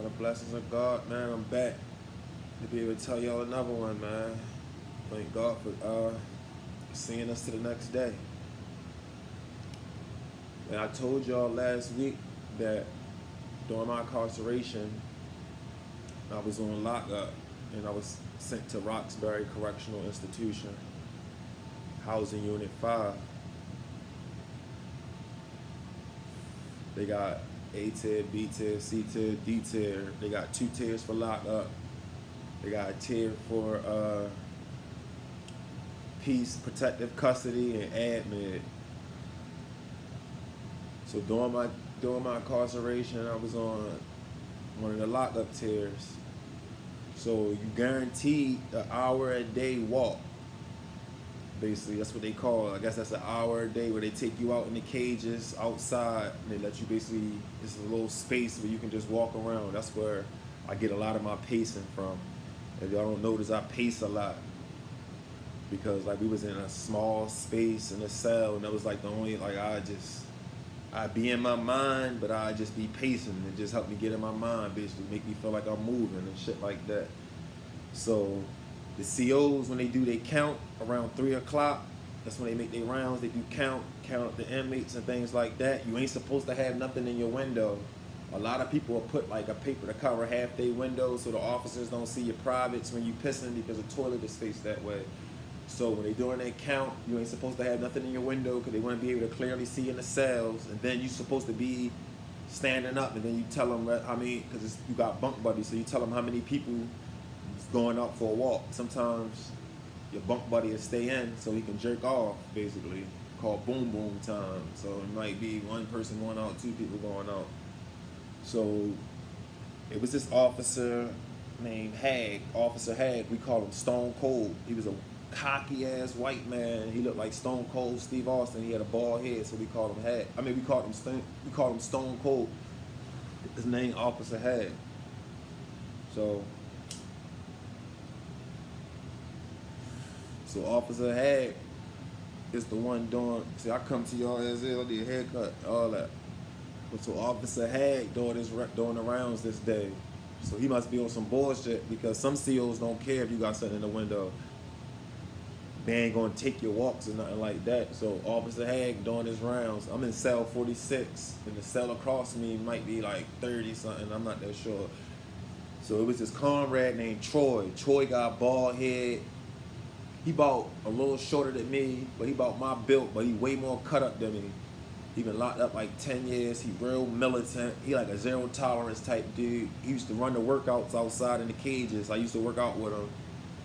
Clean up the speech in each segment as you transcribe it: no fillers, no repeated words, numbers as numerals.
the blessings of God, man, I'm back to be able to tell y'all another one, man. Thank God for seeing us to the next day. And I told y'all last week that during my incarceration, I was on lockup and I was sent to Roxbury Correctional Institution, Housing Unit 5. They got A tier, B tier, C tier, D tier. They got 2 tiers for lockup. They got a tier for peace, protective custody, and admin. So during my incarceration, I was on one of the lockup tiers. So you guaranteed an hour a day walk. Basically, that's what they call it. I guess that's an hour a day where they take you out in the cages outside and they let you basically, it's a little space where you can just walk around. That's where I get a lot of my pacing from. If y'all don't notice, I pace a lot because like we was in a small space in a cell and that was like the only, like I'd be in my mind, but I'd just be pacing. It just helped me get in my mind, basically make me feel like I'm moving and shit like that. So the COs, when they do, they count around 3 o'clock. That's when they make their rounds. They do count the inmates and things like that. You ain't supposed to have nothing in your window. A lot of people will put like a paper to cover half their windows so the officers don't see your privates when you pissing because the toilet is faced that way. So when they doing their count, you ain't supposed to have nothing in your window because they want to be able to clearly see in the cells. And then you're supposed to be standing up and then you tell them, because you got bunk buddies, so you tell them how many people going out for a walk. Sometimes your bunk buddy will stay in so he can jerk off, basically, called boom boom time. So it might be one person going out, 2 people going out. So it was this officer named Officer Hag. We call him Stone Cold. He was a cocky ass white man. He looked like Stone Cold Steve Austin. He had a bald head, so we called him Hag. We called him Stone Cold. His name Officer Hag. So Officer Hag is the one doing, see, I come to y'all as is, I did a haircut, all that. But so Officer Hag doing the rounds this day. So he must be on some bullshit because some COs don't care if you got something in the window. They ain't gonna take your walks or nothing like that. So Officer Hag doing his rounds. I'm in cell 46, and the cell across me might be like 30 something, I'm not that sure. So it was this comrade named Troy. Troy got a bald head. He about a little shorter than me, but he about my build, but he way more cut up than me. He been locked up like 10 years. He real militant. He like a zero tolerance type dude. He used to run the workouts outside in the cages. I used to work out with him.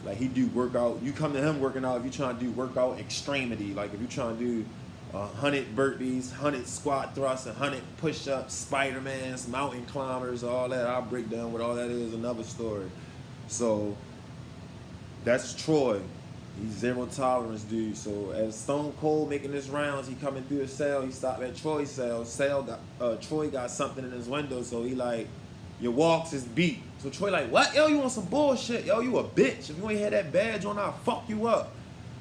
Like he do workout. You come to him working out if you trying to do workout extremity. Like if you trying to do 100 burpees, 100 squat thrusts, 100 push-ups, Spider-Mans, mountain climbers, all that. I'll break down what all that is, another story. So that's Troy. He's zero tolerance dude. So as Stone Cold making his rounds, he coming through the cell. He stopped at Troy's cell. Troy got something in his window, so he like, your walks is beat. So Troy like, what? Yo, you want some bullshit? Yo, you a bitch. If you ain't had that badge on, I'll fuck you up.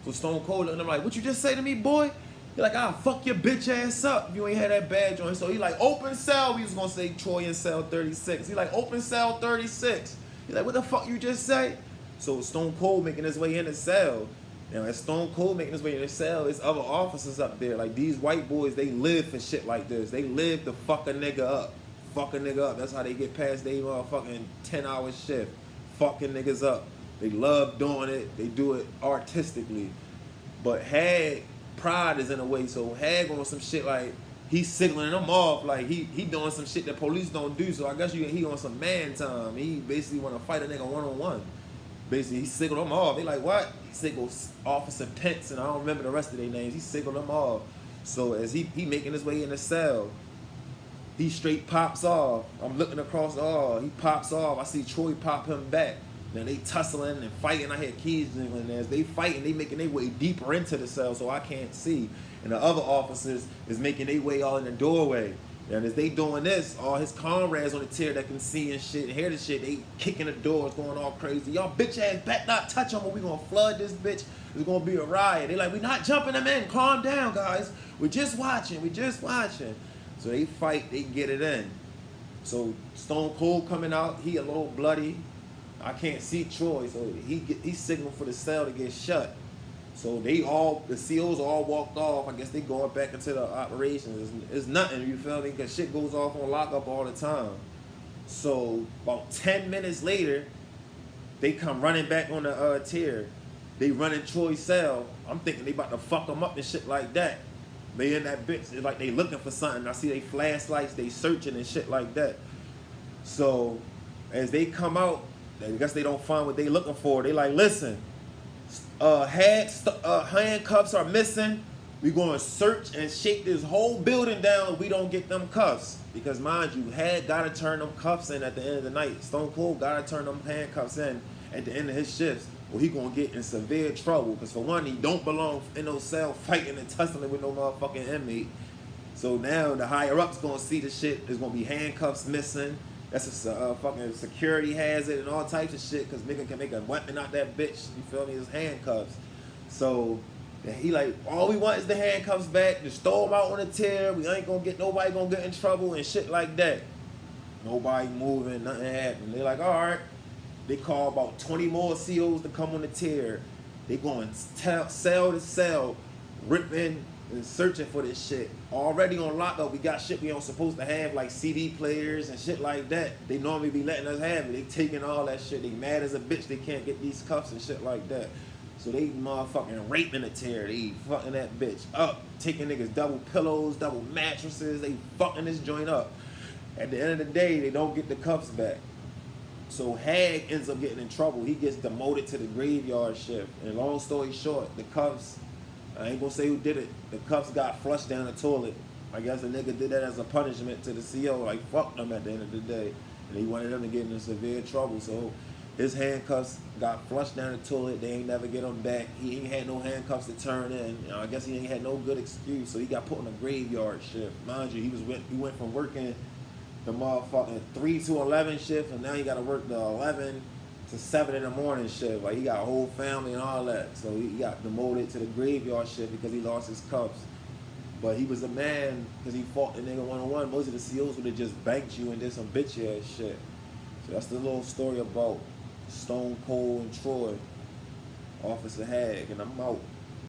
So Stone Cold and I'm like, what you just say to me, boy? He like, I'll fuck your bitch ass up if you ain't had that badge on. So he like, open cell. We was gonna say Troy in cell 36. He like, open cell 36. He like, what the fuck you just say? So Stone Cold making his way in the cell. Now, as Stone Cold making his way in the cell, there's other officers up there. Like, these white boys, they live for shit like this. They live to fuck a nigga up. Fuck a nigga up. That's how they get past their motherfucking 10-hour shift. Fucking niggas up. They love doing it. They do it artistically. But Hag, pride is in a way. So Hag on some shit like, he's signaling them off. Like, he doing some shit that police don't do. So I guess he on some man time. He basically want to fight a nigga one-on-one. Basically, he signaled them off. They like, what? He signaled Officer Pence, and I don't remember the rest of their names. He signaled them off. So as he making his way in the cell, he straight pops off. I'm looking across the hall. He pops off. I see Troy pop him back. Now they tussling and fighting. I hear keys jingling. As they fighting, they making their way deeper into the cell so I can't see. And the other officers is making their way all in the doorway. And as they doing this, all his comrades on the tier that can see and shit and hear the shit, they kicking the doors, going all crazy. Y'all bitch ass bet not touch him or we gonna flood this bitch. It's gonna be a riot. They like, we not jumping them in. Calm down, guys. We're just watching. So they fight, they get it in. So Stone Cold coming out, he a little bloody. I can't see Troy, so he signaled for the cell to get shut. So the COs all walked off. I guess they going back into the operations. It's nothing, you feel me? Because shit goes off on lockup all the time. So about 10 minutes later, they come running back on the tier. They running Troy's cell. I'm thinking they about to fuck them up and shit like that. They in that bitch, it's like they looking for something. I see they flashlights, they searching and shit like that. So as they come out, I guess they don't find what they looking for. They like, listen, handcuffs are missing. We gonna search and shake this whole building down if we don't get them cuffs. Because mind you, Had gotta turn them cuffs in at the end of the night. Stone Cold gotta turn them handcuffs in at the end of his shifts, or he gonna get in severe trouble. Because for one, he don't belong in no cell fighting and tussling with no motherfucking inmate. So now the higher ups gonna see the shit. There's gonna be handcuffs missing. That's a fucking security hazard and all types of shit. Because nigga can make a weapon out that bitch. You feel me? It's handcuffs. So he like, all we want is the handcuffs back. Just throw them out on the tier. We ain't gonna get nobody gonna get in trouble and shit like that. Nobody moving, nothing happening. They like, all right. They call about 20 more COs to come on the tier. They going cell to cell, ripping and searching for this shit. Already on lockup, we got shit we don't supposed to have, like CD players and shit like that. They normally be letting us have it. They taking all that shit. They mad as a bitch they can't get these cuffs and shit like that. So they motherfucking raping the tier. They fucking that bitch up. Taking niggas double pillows, double mattresses. They fucking this joint up. At the end of the day, they don't get the cuffs back. So Hag ends up getting in trouble. He gets demoted to the graveyard shift. And long story short, the cuffs, I ain't gonna say who did it. The cuffs got flushed down the toilet. I guess the nigga did that as a punishment to the CO. Like, fuck them at the end of the day. And he wanted them to get into severe trouble. So his handcuffs got flushed down the toilet. They ain't never get them back. He ain't had no handcuffs to turn in. I guess he ain't had no good excuse. So he got put on a graveyard shift. Mind you, he went from working the motherfucking 3 to 11 shift, and now he got to work the 11 to 7 in the morning shift. Like, he got a whole family and all that. So he got demoted to the graveyard shift because he lost his cuffs. But he was a man because he fought the nigga one-on-one. Most of the COs would have just banked you and did some bitch ass shit. So that's the little story about Stone Cold and Troy, Officer Hag, and I'm out.